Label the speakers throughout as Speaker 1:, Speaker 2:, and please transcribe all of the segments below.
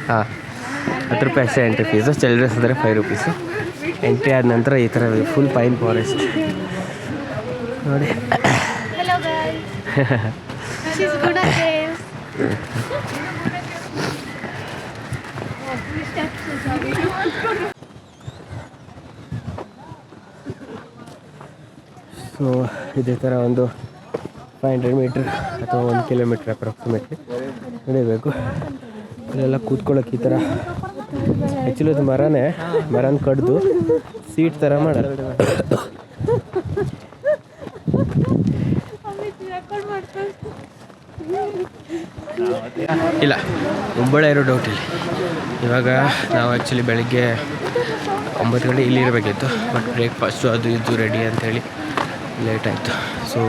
Speaker 1: ಹಾಂ 10 ರೂಪಾಯಿ ಅಷ್ಟೇ ಎಂಟ್ರಿ ಫೀಸು. ಚಿಲ್ಡ್ರನ್ಸ್ ಅಂದರೆ 5 ರೂಪೀಸು. ಎಂಟ್ರಿ ಆದ ನಂತರ ಈ ಥರ ಫುಲ್ ಪೈನ್ ಫಾರೆಸ್ಟ್ ನೋಡಿ. ಸೊ ಇದೇ ಥರ ಒಂದು 500 ಮೀಟ್ರ್ ಅಥವಾ 1 ಕಿಲೋಮೀಟ್ರ್ ಅಪ್ರಾಕ್ಸಿಮೇಟ್ಲಿ ನಡೀಬೇಕು. ಇಲ್ಲೆಲ್ಲ ಕೂತ್ಕೊಳ್ಳೋಕೆ ಈ ಥರ ಆ್ಯಕ್ಚುಲಿ ಅದು ಮರನ ಕಡ್ದು ಸೀಟ್ ಥರ ಮಾಡೋದು. ಇಲ್ಲ ಹುಬ್ಬಳ್ಳಿ ಇರೋ ಡೌಟ್ ಇಲ್ಲಿ. ಇವಾಗ ನಾವು ಆ್ಯಕ್ಚುಲಿ ಬೆಳಗ್ಗೆ 9 ಗಂಟೆ ಇಲ್ಲಿ ಇರಬೇಕಿತ್ತು, ಬಟ್ ಬ್ರೇಕ್ಫಾಸ್ಟು ಅದು ಇದು ರೆಡಿ ಅಂಥೇಳಿ ಲೇಟ್ ಆಯಿತು. ಸೊ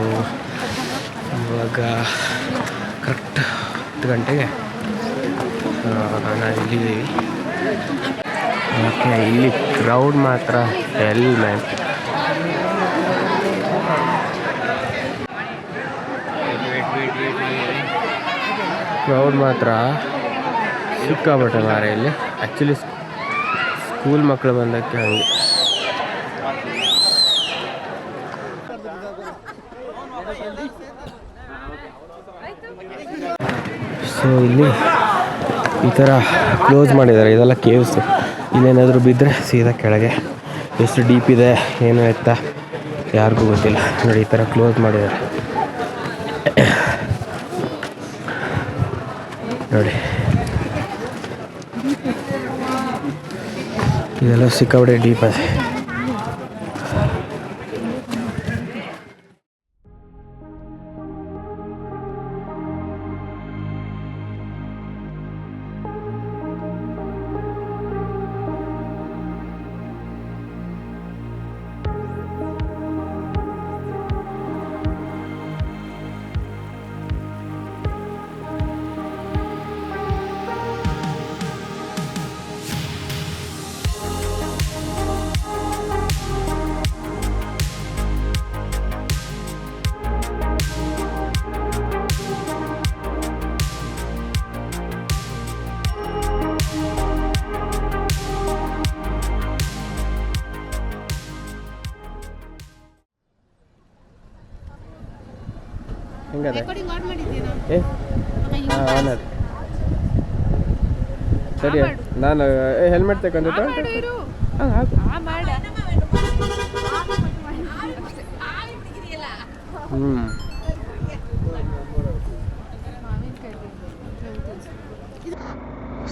Speaker 1: ಇವಾಗ ಕರೆಕ್ಟ್ 10 ಗಂಟೆಗೆ ನಾವು ಇಲ್ಲಿದ್ದೀವಿ. ಓಕೆ, ಇಲ್ಲಿ ಕ್ರೌಡ್ ಮಾತ್ರ ಎಲ್ ಮ್ಯಾನ್. ಕ್ರೌಡ್ ಮಾತ್ರ ಸಿಕ್ಕಾಪಟ್ಟೆ ಮಾರ ಇಲ್ಲಿ. ಆ್ಯಕ್ಚುಲಿ ಸ್ಕೂಲ್ ಮಕ್ಕಳು ಬಂದಕ್ಕೆ ಹಂಗೆ. ಸೊ ಇಲ್ಲಿ ಈ ಥರ ಕ್ಲೋಸ್ ಮಾಡಿದ್ದಾರೆ. ಇದೆಲ್ಲ ಕೇವ್ಸ್. ಇಲ್ಲೇನಾದರೂ ಬಿದ್ದರೆ ಸೀದಾ ಕೆಳಗೆ. ಎಷ್ಟು ಡೀಪ್ ಇದೆ ಏನು ಎತ್ತ ಯಾರಿಗೂ ಗೊತ್ತಿಲ್ಲ. ನೋಡಿ ಈ ಥರ ಕ್ಲೋಸ್ ಮಾಡಿದ್ದಾರೆ ನೋಡಿ. ಇದೆಲ್ಲ ಸಿಕ್ಕಾಪಟ್ಟೆ ಡೀಪ್ ಇದೆ. ಹೆಂಗದೆ ಸರಿ. ನಾನು ಹೆಲ್ಮೆಟ್ ತಗೊಂಡಿದ್ದೆ.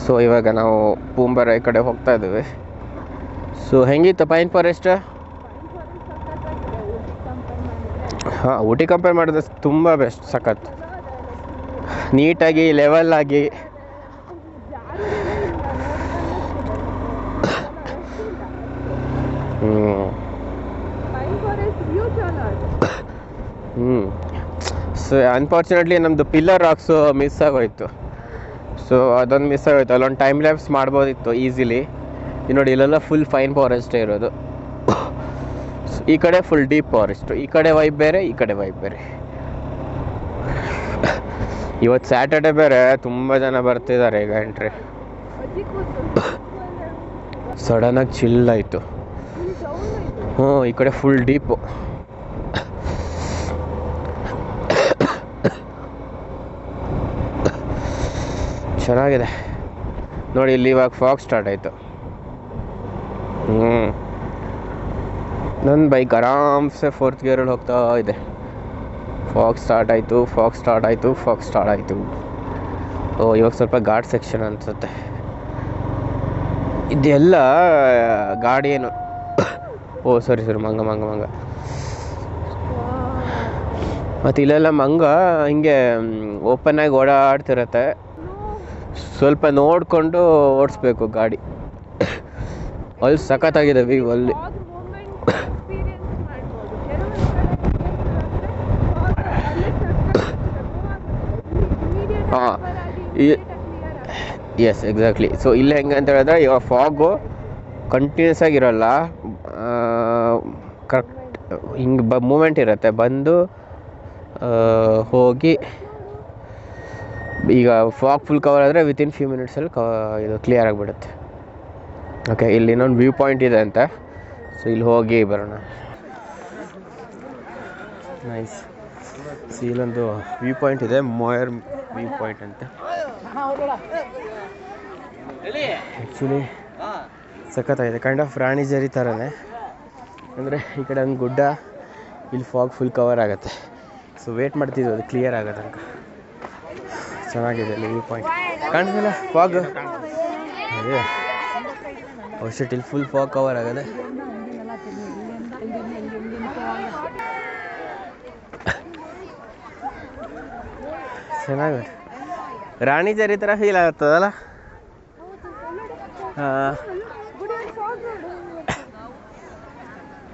Speaker 1: ಸೊ ಇವಾಗ ನಾವು ಪೂಂಬರ ಕಡೆ ಹೋಗ್ತಾ ಇದ್ದೀವಿ. ಸೊ ಹೆಂಗಿತ್ತು ಪೈನ್ ಫಾರೆಸ್ಟ್? ಹಾಂ, ಊಟಿ ಕಂಪೇರ್ ಮಾಡಿದ್ರೆ ತುಂಬ ಬೆಸ್ಟ್, ಸಖತ್ ನೀಟಾಗಿ ಲೆವೆಲ್ ಆಗಿ. ಸೊ ಅನ್ಫಾರ್ಚುನೇಟ್ಲಿ ನಮ್ಮದು ಪಿಲ್ಲರ್ ರಾಕ್ಸು ಮಿಸ್ ಆಗೋಯ್ತು. ಸೊ ಅದೊಂದು ಮಿಸ್ ಆಗೋಯ್ತು. ಅಲ್ಲೊಂದು ಟೈಮ್ ಲ್ಯಾಪ್ಸ್ ಮಾಡ್ಬೋದಿತ್ತು ಈಸಿಲಿ. ನೋಡಿ ಇಲ್ಲೆಲ್ಲ ಫುಲ್ ಫೈನ್ ಫಾರೆಸ್ಟೇ ಇರೋದು. ಈ ಕಡೆ ಫುಲ್ ಡೀಪ್ ಫಾರೆಸ್ಟು. ಈ ಕಡೆ ವೈಬ್ ಬೇರೆ, ಈ ಕಡೆ ವೈಬ್ ಬೇರೆ. ಇವತ್ತು ಸ್ಯಾಟರ್ಡೆ ಬೇರೆ, ತುಂಬ ಜನ ಬರ್ತಿದ್ದಾರೆ ಈಗ ಎಂಟ್ರಿ. ಸಡನ್ನಾಗಿ ಚಿಲ್ ಆಯಿತು. ಈ ಕಡೆ ಫುಲ್ ಡೀಪು. ಚೆನ್ನಾಗಿದೆ ನೋಡಿ. ಇಲ್ಲಿ ಇವಾಗ ಫಾಗ್ ಸ್ಟಾರ್ಟ್ ಆಯಿತು. ನನ್ನ ಬೈಕ್ ಆರಾಮ್ಸೆ 4th ಗೇರಲ್ಲಿ ಹೋಗ್ತಾ ಇದೆ. ಫಾಗ್ ಸ್ಟಾರ್ಟ್ ಆಯಿತು. ಇವಾಗ ಸ್ವಲ್ಪ ಘಾಟ್ ಸೆಕ್ಷನ್ ಅನಿಸುತ್ತೆ. ಇದೆಲ್ಲ ಗಾಡಿ ಏನು ಸರಿ ಮಂಗ. ಮತ್ತು ಇಲ್ಲೆಲ್ಲ ಮಂಗ ಹಿಂಗೆ ಓಪನ್ ಆಗಿ ಓಡಾಡ್ತಿರತ್ತೆ. ಸ್ವಲ್ಪ ನೋಡಿಕೊಂಡು ಓಡಿಸ್ಬೇಕು ಗಾಡಿ. ಅಲ್ಲಿ ಸಖತ್ತಾಗಿದೆ ವ್ಯೂ ಅಲ್ಲಿ. ಹಾಂ, ಎಸ್ ಎಕ್ಸಾಕ್ಟ್ಲಿ. ಸೊ ಇಲ್ಲಿ ಹೆಂಗೆ ಅಂತ ಹೇಳಿದ್ರೆ, ಇವಾಗ ಫಾಗು ಕಂಟಿನ್ಯೂಸ್ ಆಗಿರಲ್ಲ, ಕರೆಕ್ಟ್ ಹಿಂಗೆ ಮೂಮೆಂಟ್ ಇರುತ್ತೆ. ಬಂದು ಹೋಗಿ ಈಗ ಫಾಗ್ ಫುಲ್ ಕವರ್ ಆದರೆ ವಿತಿನ್ ಫ್ಯೂ ಮಿನಿಟ್ಸಲ್ಲಿ ಇದು ಕ್ಲಿಯರ್ ಆಗಿಬಿಡುತ್ತೆ. ಓಕೆ, ಇಲ್ಲಿ ಇನ್ನೊಂದು ವ್ಯೂ ಪಾಯಿಂಟ್ ಇದೆ ಅಂತ, ಸೊ ಇಲ್ಲಿ ಹೋಗಿ ಬರೋಣ. ನೈಸ್. ಸೊ ಇಲ್ಲೊಂದು ವ್ಯೂ ಪಾಯಿಂಟ್ ಇದೆ, ಮೋಯರ್ ವ್ಯೂ ಪಾಯಿಂಟ್ ಅಂತ. ಆ್ಯಕ್ಚುಲಿ ಸಖತ್ತಾಗಿದೆ, ಕೈಂಡ್ ಆಫ್ ರಾಣಿ ಜರಿ ಥರನೇ. ಅಂದರೆ ಈ ಕಡೆ ಒಂದು ಗುಡ್ಡ, ಇಲ್ಲಿ ಫಾಗ್ ಫುಲ್ ಕವರ್ ಆಗುತ್ತೆ. ಸೊ ವೇಟ್ ಮಾಡ್ತಿದ್ವಿ ಅದು ಕ್ಲಿಯರ್ ಆಗೋ ತನಕ. ಚೆನ್ನಾಗಿದೆ ಅಲ್ಲಿ ವ್ಯೂ ಪಾಯಿಂಟ್. ಕಾಣಿಸ್ತಿಲ್ಲ ಫಾಗ್? ಅದೇ ಔಷಧಿ ಇಲ್ಲಿ ಫುಲ್ ಫಾಗ್ ಕವರ್ ಆಗಿದೆ. ಚೆನ್ನಾಗಿದೆ, ರಾಣಿ ಜರಿ ಥರ ಫೀಲ್ ಆಗುತ್ತದಲ್ಲ. ಹಾಂ,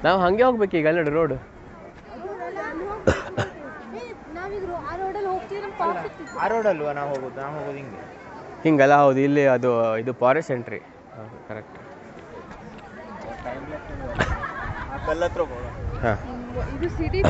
Speaker 1: ನಾವು ಹಾಗೆ ಹೋಗ್ಬೇಕು ಈಗ. ಅಲ್ಲಿ ರೋಡ್
Speaker 2: ಆ ರೋಡಲ್ವಾ ನಾವು ಹೋಗೋದು ಹಿಂಗೆ
Speaker 1: ಹಿಂಗಲ್ಲ. ಹೌದು, ಇಲ್ಲಿ ಅದು ಇದು ಫಾರೆಸ್ಟ್ ಎಂಟ್ರಿ. ಹೌದು, ಕರೆಕ್ಟ್. ಹಾಂ,
Speaker 3: ಇದು ಸಿಟಿ.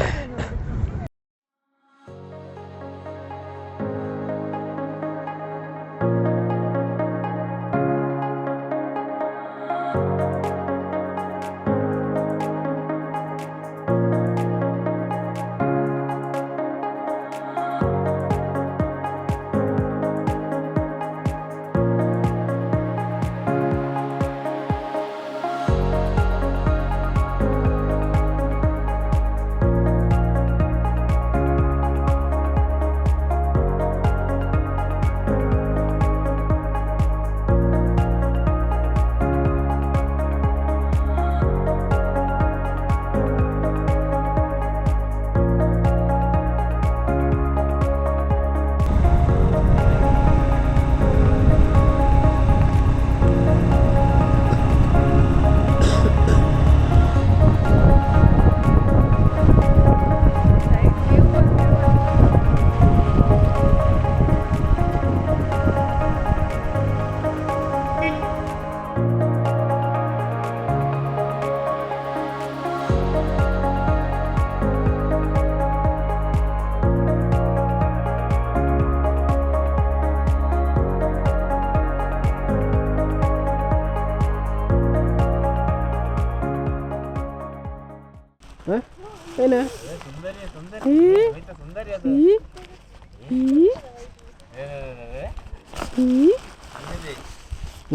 Speaker 1: ಏನು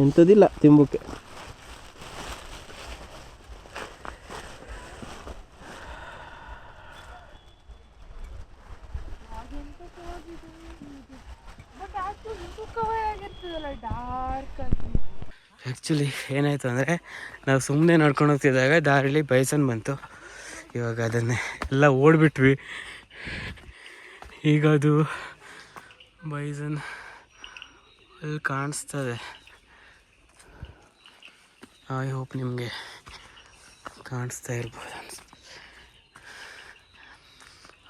Speaker 1: ಎಂಥದಿಲ್ಲ ತಿಂಬಕ್ಕೆ. ಆ್ಯಕ್ಚುಲಿ ಏನಾಯಿತು ಅಂದರೆ, ನಾವು ಸುಮ್ಮನೆ ನಡ್ಕೊಂಡು ಹೋಗ್ತಿದ್ದಾಗ ದಾರಿಲಿ ಬೈಸನ್ ಬಂತು. ಇವಾಗ ಅದನ್ನೇ ಎಲ್ಲ ಓಡಿಬಿಟ್ವಿ. ಈಗ ಅದು ಬೈಸನ್ ಅಲ್ಲಿ ಕಾಣಿಸ್ತದೆ. ಐ ಹೋಪ್ ನಿಮಗೆ ಕಾಣಿಸ್ತಾ ಇರ್ಬೋದು ಅನ್ಸುತ್ತೆ.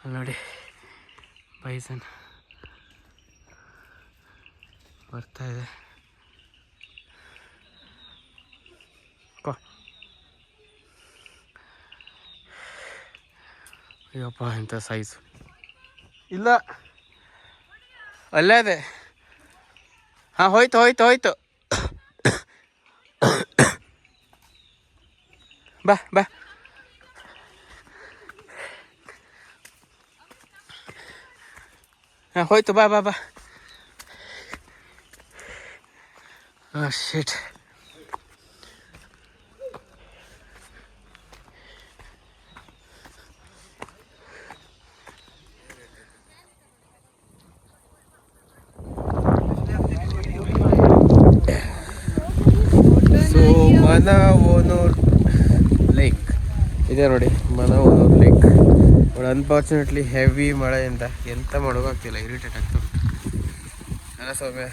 Speaker 1: ಅಲ್ಲಿ ನೋಡಿ, ಬೈಸನ್ ಬರ್ತಾ ಇದೆ. ಅಯ್ಯಪ್ಪ, ಎಂಥ ಸೈಜು ಇಲ್ಲ. ಅಲ್ಲೇ ಅದೇ. ಹಾಂ, ಹೋಯ್ತು ಹೋಯ್ತು ಹೋಯ್ತು. ಬಾ ಬಾ. ಹಾಂ, ಹೋಯ್ತು, ಬಾ ಬಾ ಬಾ. ಶಿಟ್. ಮನವೋನೂರ್ ಲೇಕ್ ಇದೆ ನೋಡಿ, ಮನವೋನೂರ್ ಲೇಕ್. ಬಟ್ ಅನ್ಫಾರ್ಚುನೇಟ್ಲಿ ಹೆವಿ ಮಳೆಯಿಂದ ಎಂತ ಮಾಡೋಕ್ಕಾಗ್ತಿಲ್ಲ, ಇರಿಟೇಟ್ ಆಗ್ತದೆ ಅಲ್ಲ ಸೌಮ್ಯ?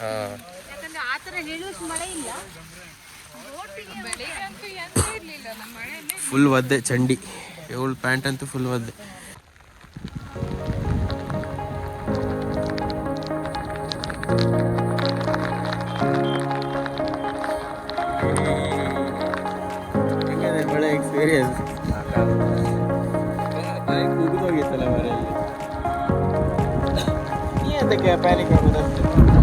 Speaker 1: ಹಾಂ, ಫುಲ್ ಒದ್ದೆ ಚಂಡಿ. ಇವಳು ಪ್ಯಾಂಟ್ ಅಂತೂ ಫುಲ್ ಒದ್ದೆ. ಎಕ್ಸ್ಪೀರಿಯನ್ಸ್ ಕೂಗಿದೋಗಿತ್ತಲ್ಲ
Speaker 2: ಎಂತಕ್ಕೆ ಪ್ಯಾನಿಕ್ ಆಗೋದು ಅಷ್ಟೇ.